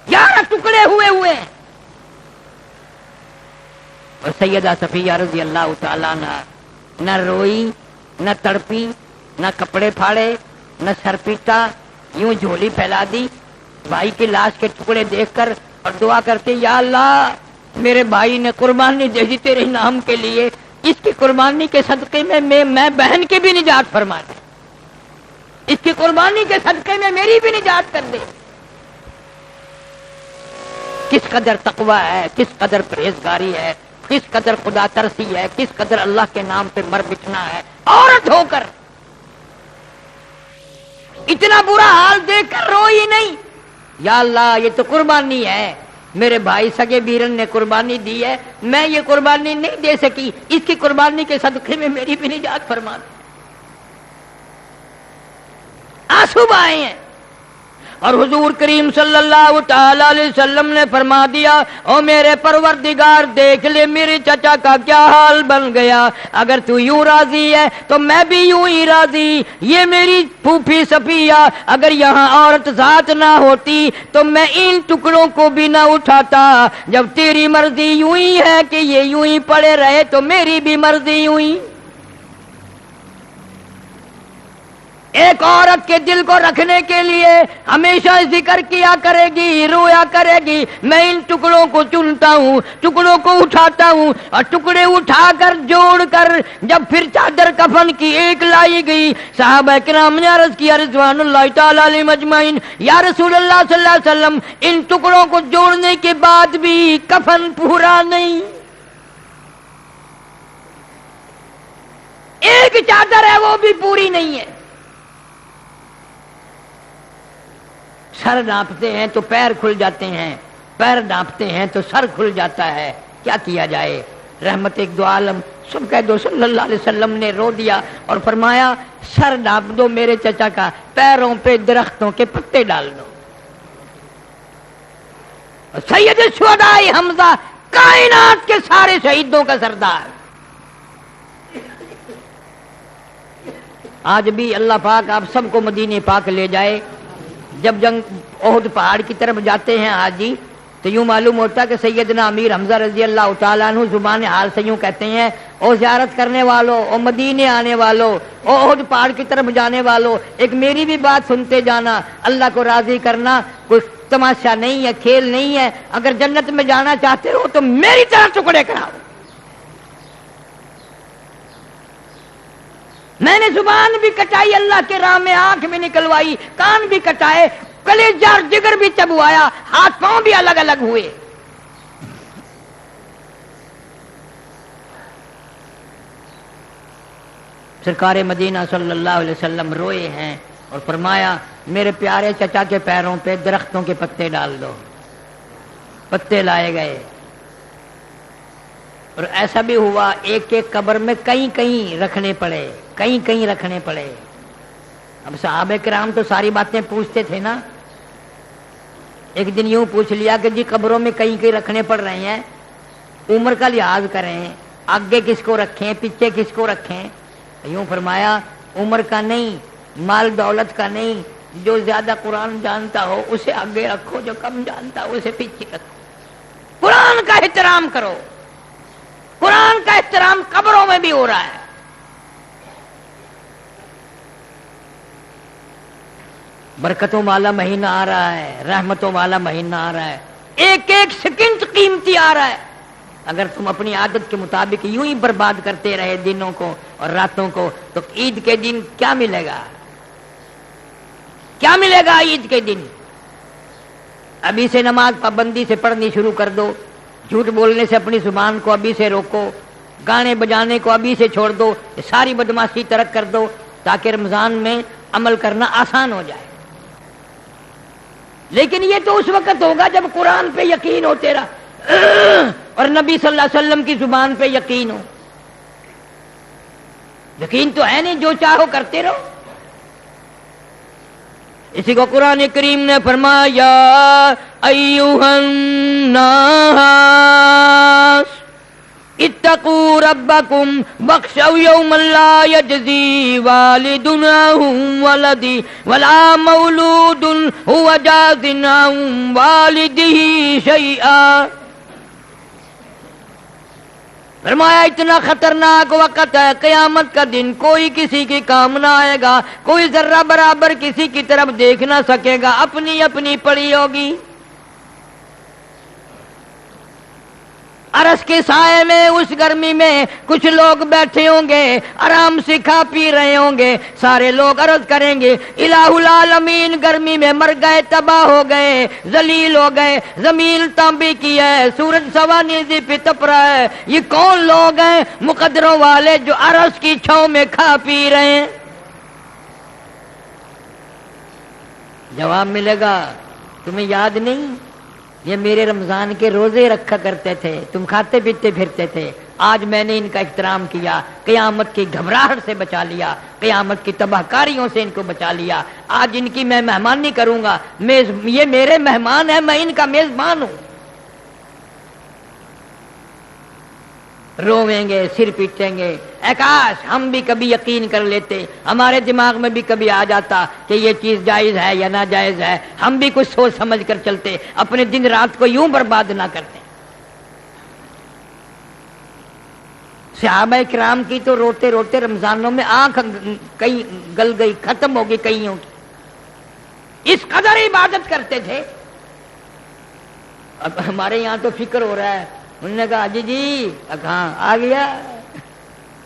11 ٹکڑے ہوئے ہیں۔ اور سیدہ صفیہ رضی اللہ تعالیٰ نہ روئی، نہ تڑپی، نہ کپڑے پھاڑے، نہ سر پیٹا، یوں جھولی پھیلا دی بھائی کی لاش کے ٹکڑے دیکھ کر اور دعا کرتے، یا اللہ میرے بھائی نے قربانی دے دی تیرے نام کے لیے، اس کی قربانی کے صدقے میں بہن کی بھی نجات فرما دے، اس کی قربانی کے صدقے میں میری بھی نجات کر دے۔ کس قدر تقویٰ ہے، کس قدر پرہیزگاری ہے، کس قدر خدا ترسی ہے، کس قدر اللہ کے نام پہ مر بٹنا ہے، عورت ہو کر اتنا برا حال دیکھ کر روئی نہیں۔ یا اللہ یہ تو قربانی ہے، میرے بھائی سگے بیرن نے قربانی دی ہے، میں یہ قربانی نہیں دے سکی، اس کی قربانی کے صدقے میں میری بھی نجات فرما دے۔ آنسو بہائے ہیں، اور حضور کریم صلی اللہ تعالی علیہ وسلم نے فرما دیا، او میرے پروردگار دیکھ لے میرے چچا کا کیا حال بن گیا، اگر تو یوں راضی ہے تو میں بھی یوں ہی راضی۔ یہ میری پھوپھی صفیہ اگر یہاں عورت ذات نہ ہوتی تو میں ان ٹکڑوں کو بھی نہ اٹھاتا، جب تیری مرضی یوں ہی ہے کہ یہ یوں ہی پڑے رہے تو میری بھی مرضی یوں ہی۔ ایک عورت کے دل کو رکھنے کے لیے ہمیشہ ذکر کیا کرے گی، رویا کرے گی، میں ان ٹکڑوں کو چنتا ہوں، ٹکڑوں کو اٹھاتا ہوں، اور ٹکڑے اٹھا کر جوڑ کر جب پھر چادر کفن کی ایک لائی گئی، صحابہ کرام نے عرض کیا رضوان اللہ تعالی علیہم اجمعین، یا رسول اللہ صلی اللہ علیہ وسلم ان ٹکڑوں کو جوڑنے کے بعد بھی کفن پورا نہیں، ایک چادر ہے وہ بھی پوری نہیں ہے۔ سر ڈانپتے ہیں تو پیر کھل جاتے ہیں، پیر ڈانپتے ہیں تو سر کھل جاتا ہے، کیا کیا جائے؟ رحمت ایک دو عالم سب کہہ دو صلی اللہ علیہ وسلم نے رو دیا اور فرمایا سر ڈھانپ دو میرے چچا کا، پیروں پہ درختوں کے پتے ڈال دو۔ سید الشہداء حمزہ کائنات کے سارے شہیدوں کا سردار۔ آج بھی اللہ پاک آپ سب کو مدینے پاک لے جائے۔ جب جنگ احد پہاڑ کی طرف جاتے ہیں حاجی تو یوں معلوم ہوتا ہے کہ سیدنا امیر حمزہ رضی اللہ تعالیٰ عنہ زبان حال سے یوں کہتے ہیں، او زیارت کرنے والوں، او مدینے آنے والوں، او احد پہاڑ کی طرف جانے والوں، ایک میری بھی بات سنتے جانا، اللہ کو راضی کرنا کوئی تماشا نہیں ہے، کھیل نہیں ہے۔ اگر جنت میں جانا چاہتے ہو تو میری طرح ٹکڑے کراؤ۔ میں نے زبان بھی کٹائی اللہ کے راہ میں، آنکھ بھی نکلوائی، کان بھی کٹائے، کلیجہ اور جگر بھی چبوایا، ہاتھ پاؤں بھی الگ الگ ہوئے۔ سرکار مدینہ صلی اللہ علیہ وسلم روئے ہیں اور فرمایا میرے پیارے چچا کے پیروں پہ درختوں کے پتے ڈال دو۔ پتے لائے گئے اور ایسا بھی ہوا ایک ایک قبر میں کہیں کہیں رکھنے پڑے، کہیں کہیں رکھنے پڑے۔ اب صحابہ کرام تو ساری باتیں پوچھتے تھے نا، ایک دن یوں پوچھ لیا کہ جی قبروں میں کہیں کہیں رکھنے پڑ رہے ہیں، عمر کا لحاظ کریں، آگے کس کو رکھیں پیچھے کس کو رکھیں؟ یوں فرمایا عمر کا نہیں، مال دولت کا نہیں، جو زیادہ قرآن جانتا ہو اسے آگے رکھو، جو کم جانتا ہو اسے پیچھے رکھو۔ قرآن کا احترام کرو۔ قرآن کا احترام قبروں میں بھی ہو رہا ہے۔ برکتوں والا مہینہ آ رہا ہے، رحمتوں والا مہینہ آ رہا ہے، ایک ایک سیکنڈ قیمتی آ رہا ہے۔ اگر تم اپنی عادت کے مطابق یوں ہی برباد کرتے رہے دنوں کو اور راتوں کو تو عید کے دن کیا ملے گا؟ کیا ملے گا عید کے دن؟ ابھی سے نماز پابندی سے پڑھنی شروع کر دو، جھوٹ بولنے سے اپنی زبان کو ابھی سے روکو، گانے بجانے کو ابھی سے چھوڑ دو، ساری بدماشی ترک کر دو تاکہ رمضان میں عمل کرنا آسان ہو جائے۔ لیکن یہ تو اس وقت ہوگا جب قرآن پہ یقین ہو تیرا اور نبی صلی اللہ علیہ وسلم کی زبان پہ یقین ہو۔ یقین تو ہے نہیں، جو چاہو کرتے رہو۔ اسی کو قرآن کریم نے فرمایا ایھا الناس اتقوا ربکم واخشوا یوما لا یجزی والد عن ولدہ ولا مولود هو جاز عن والدہ شیئا۔ فرمایا اتنا خطرناک وقت ہے، قیامت کا دن، کوئی کسی کی کام نہ آئے گا، کوئی ذرہ برابر کسی کی طرف دیکھ نہ سکے گا، اپنی اپنی پڑی ہوگی۔ عرش کے سائے میں اس گرمی میں کچھ لوگ بیٹھے ہوں گے، آرام سے کھا پی رہے ہوں گے، سارے لوگ عرض کریں گے الہ العالمین گرمی میں مر گئے، تباہ ہو گئے، ذلیل ہو گئے، زمین تانبی کی ہے، سورج سوانیزی پہ تپ رہا ہے، یہ کون لوگ ہیں؟ مقدروں والے جو عرش کی چھاؤں میں کھا پی رہے ہیں۔ جواب ملے گا تمہیں یاد نہیں؟ یہ میرے رمضان کے روزے رکھا کرتے تھے، تم کھاتے پیتے پھرتے تھے، آج میں نے ان کا احترام کیا، قیامت کی گھبراہٹ سے بچا لیا، قیامت کی تباہ کاریوں سے ان کو بچا لیا، آج ان کی میں مہمانی کروں گا، یہ میرے مہمان ہیں، میں ان کا میزبان ہوں۔ رویں گے، سر پیٹیں گے، اے کاش ہم بھی کبھی یقین کر لیتے، ہمارے دماغ میں بھی کبھی آ جاتا کہ یہ چیز جائز ہے یا ناجائز ہے، ہم بھی کچھ سوچ سمجھ کر چلتے، اپنے دن رات کو یوں برباد نہ کرتے۔ صحابہ کرام کی تو روتے روتے رمضانوں میں آنکھ کئی گل گئی، ختم ہو گئی کئیوں کی، اس قدر عبادت کرتے تھے۔ اب ہمارے یہاں تو فکر ہو رہا ہے، انہوں نے کہا جی کہاں آ گیا؟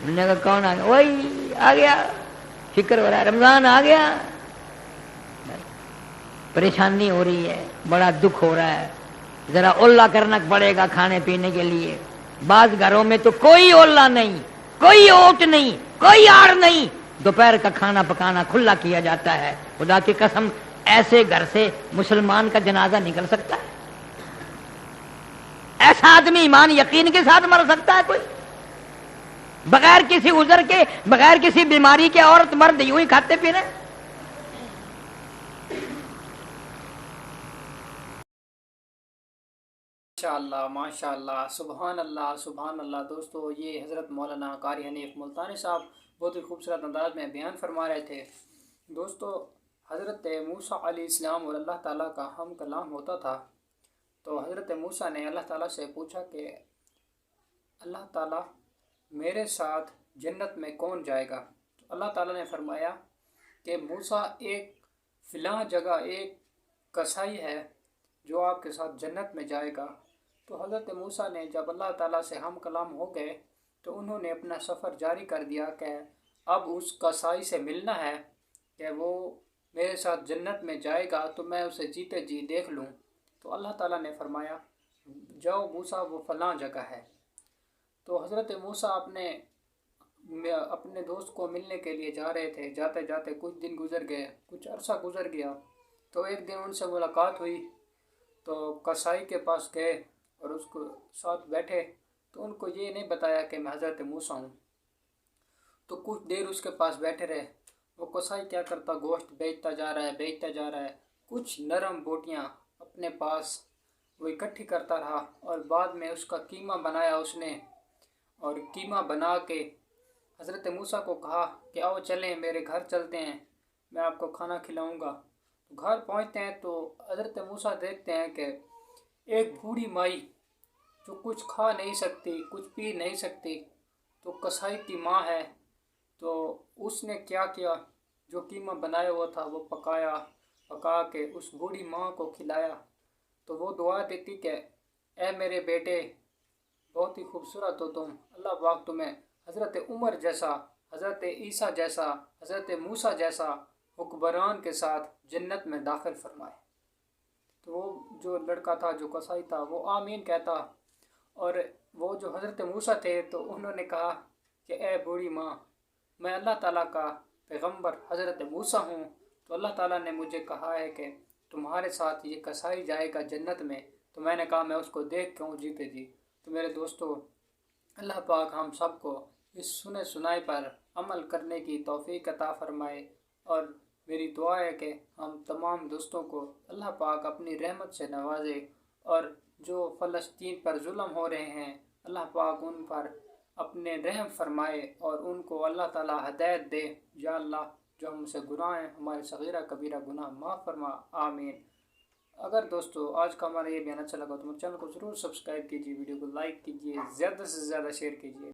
انہوں نے کہا کون آ گیا؟ وہی آ گیا، فکر ہو رہا ہے رمضان آ گیا، پریشانی ہو رہی ہے، بڑا دکھ ہو رہا ہے، ذرا اولا کرنا پڑے گا کھانے پینے کے لیے۔ بعض گھروں میں تو کوئی اولا نہیں، کوئی اوٹ نہیں، کوئی آڑ نہیں، دوپہر کا کھانا پکانا کھلا کیا جاتا ہے۔ خدا کی قسم ایسے گھر سے مسلمان کا جنازہ نکل سکتا ہے؟ ایسا آدمی ایمان یقین کے ساتھ مر سکتا ہے کوئی؟ بغیر کسی عذر کے، بغیر کسی بیماری کے عورت مرد یوں ہی کھاتے پی رہے؟ ماشاء اللہ، سبحان اللہ، سبحان اللہ۔ دوستو یہ حضرت مولانا قاری حنیف ملتانی صاحب بہت ہی خوبصورت انداز میں بیان فرما رہے تھے۔ دوستو حضرت موسیٰ علیہ السلام اور اللہ تعالیٰ کا ہم کلام ہوتا تھا، تو حضرت موسیٰ نے اللہ تعالیٰ سے پوچھا کہ اللہ تعالیٰ میرے ساتھ جنت میں کون جائے گا؟ تو اللہ تعالیٰ نے فرمایا کہ موسیٰ ایک فلاں جگہ ایک کسائی ہے جو آپ کے ساتھ جنت میں جائے گا۔ تو حضرت موسیٰ نے جب اللہ تعالیٰ سے ہم کلام ہو گئے تو انہوں نے اپنا سفر جاری کر دیا کہ اب اس کسائی سے ملنا ہے کہ وہ میرے ساتھ جنت میں جائے گا تو میں اسے جیتے جی دیکھ لوں۔ تو اللہ تعالیٰ نے فرمایا جاؤ موسیٰ وہ فلاں جگہ ہے۔ تو حضرت موسیٰ اپنے دوست کو ملنے کے لیے جا رہے تھے، جاتے جاتے کچھ دن گزر گئے، کچھ عرصہ گزر گیا، تو ایک دن ان سے ملاقات ہوئی تو کسائی کے پاس گئے اور اس کو ساتھ بیٹھے تو ان کو یہ نہیں بتایا کہ میں حضرت موسیٰ ہوں۔ تو کچھ دیر اس کے پاس بیٹھے رہے۔ وہ کسائی کیا کرتا، گوشت بیچتا جا رہا ہے، کچھ نرم بوٹیاں اپنے پاس وہ اکٹھی کرتا رہا اور بعد میں اس کا قیمہ بنایا اس نے، اور قیمہ بنا کے حضرت موسیٰ کو کہا کہ آؤ چلیں میرے گھر چلتے ہیں، میں آپ کو کھانا کھلاؤں گا۔ گھر پہنچتے ہیں تو حضرت موسیٰ دیکھتے ہیں کہ ایک بوڑھی مائی جو کچھ کھا نہیں سکتی، کچھ پی نہیں سکتی، تو کسائی کی ماں ہے، تو اس نے کیا کیا، جو قیمہ بنایا ہوا تھا وہ پکا کے اس بوڑھی ماں کو کھلایا۔ تو وہ دعا دیتی کہ اے میرے بیٹے بہت ہی خوبصورت ہو تم، اللہ پاک تمہیں حضرت عمر جیسا، حضرت عیسیٰ جیسا، حضرت موسیٰ جیسا حکمران کے ساتھ جنت میں داخل فرمائے۔ تو وہ جو لڑکا تھا، جو کسائی تھا، وہ آمین کہتا، اور وہ جو حضرت موسیٰ تھے تو انہوں نے کہا کہ اے بوڑھی ماں، میں اللہ تعالیٰ کا پیغمبر حضرت موسیٰ ہوں، تو اللہ تعالیٰ نے مجھے کہا ہے کہ تمہارے ساتھ یہ کسائی جائے گا جنت میں، تو میں نے کہا میں اس کو دیکھ کے ہوں جیتے جی۔ تو میرے دوستو اللہ پاک ہم سب کو اس سنے سنائی پر عمل کرنے کی توفیق عطا فرمائے، اور میری دعا ہے کہ ہم تمام دوستوں کو اللہ پاک اپنی رحمت سے نوازے، اور جو فلسطین پر ظلم ہو رہے ہیں اللہ پاک ان پر اپنے رحم فرمائے اور ان کو اللہ تعالیٰ ہدایت دے۔ یا اللہ جو ہم سے گناہ ہیں، ہمارے صغیرہ کبیرہ گناہ معاف فرما، آمین۔ اگر دوستو آج کا ہمارا یہ بیان اچھا لگا تو میرے چینل کو ضرور سبسکرائب کیجیے، ویڈیو کو لائک کیجیے، زیادہ سے زیادہ شیئر کیجیے۔